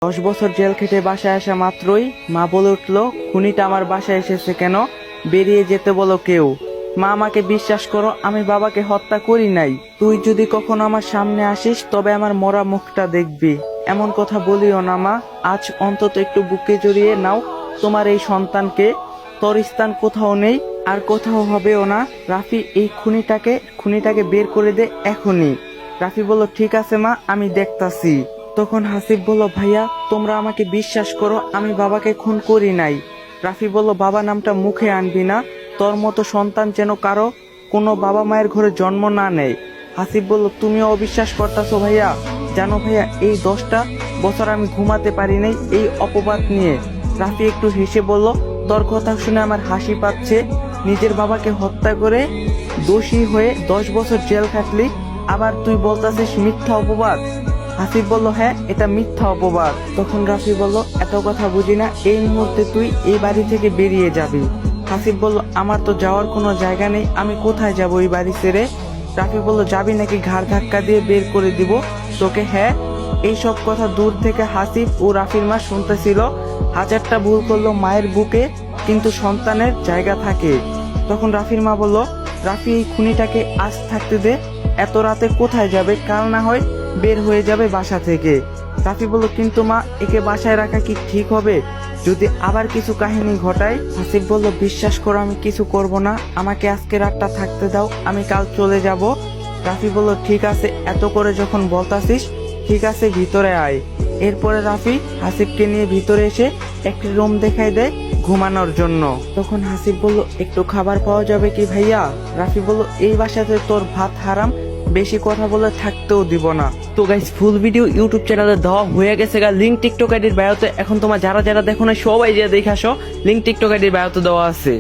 10 বছর জেল খেটে বাসায় আসা মাত্রই মা বলে উঠল, খুনিটা আমার বাসায় এসেছে কেন? বেরিয়ে যেতে বলো কেউ। মা, আমাকে বিশ্বাস করো, আমি বাবাকে হত্যা করি নাই। তুই যদি কখনো আমার সামনে আসিস তবে আমার মরা মুখটা দেখবি। এমন কথা বলিও না মা, আজ অন্তত একটু বুকে জড়িয়ে নাও তোমার এই সন্তানকে। তোর স্থান কোথাও নেই, আর কোথাও হবেও না। রাফি, এই খুনিটাকে বের করে দে এখনই। রাফি বলল, ঠিক আছে মা, আমি দেখতাছি। তখন হাসিব বলল, ভাইয়া তোমরা আমাকে বিশ্বাস করো, আমি বাবাকে খুন করি নাই। রাফি বলল, বাবা নামটা মুখে আনবি না, তোর মতো সন্তান যেন কারো কোনো বাবা মায়ের ঘরে জন্ম না নেয়। হাসিব বলল, তুমিও অবিশ্বাস করতেছো ভাইয়া? জানো ভাইয়া, এই 10টা বছর আমি ঘুমাতে পারি নাই এই অপবাদ নিয়ে। রাফি একটু হেসে বলল, তোর কথা শুনে আমার হাসি পাচ্ছে। নিজের বাবাকে হত্যা করে দোষী হয়ে 10 বছর জেল খাটলি, আবার তুই বলতাছিস মিথ্যা অপবাদ। হাসিব বলল, হ্যাঁ এটা মিথ্যা অপবাদ। তখন রাফি বলল, এত কথা বুঝি না, এই মুহূর্তে তুই এই বাড়ি থেকে বেরিয়ে যাবি। হাসিব বলল, আমার তো যাওয়ার কোনো জায়গা নেই, আমি কোথায় যাব এই বাড়ি ছেড়ে? রাফি বলল, যাবি নাকি ঘাড় ধাক্কা দিয়ে বের করে দিব তোকে? হ্যাঁ। এইসব কথা দূর থেকে হাসিব ও রাফির মা শুনতেছিল। হাজারটা ভুল করলো মায়ের বুকে, কিন্তু সন্তানের জায়গা থাকে। তখন রাফির মা বলল, রাফি, এই খুনিটাকে আজ থাকতে দে, এত রাতে কোথায় যাবে? কাল না হয় বের হয়ে যাবে বাসা থেকে। রাফি বলল, কিন্তু মা, একে বাসায় রাখা কি ঠিক হবে? যদি আবার কিছু কাহিনী ঘটায়? হাসিব বলল, বিশ্বাস করো, আমি কিছু করব না, আমাকে আজকে রাতটা থাকতে দাও, আমি কাল চলে যাব। রাফি বলল, ঠিক আছে, এত করে যখন বলতাছিস, ঠিক আছে ভিতরে আয়। এরপরে রাফি হাসিবকে নিয়ে ভিতরে এসে একটি রুম দেখাই দেয় ঘুমানোর জন্য। তখন হাসিব বলল, একটু খাবার পাওয়া যাবে কি ভাইয়া? রাফি বলল, এই বাসাতে তোর ভাত হারাম, বেশি কথা বলে থাকতেও দিব না। তো গাইস, ফুল ভিডিও ইউটিউব চ্যানেলে দেওয়া হয়ে গেছে গা, লিঙ্ক টিকটক আইডির বায়োতে। এখন তোমার যারা যারা দেখো না সবাই যে দেখে আসো, লিঙ্ক টিকটক আইডির বায়োতে দেওয়া আছে।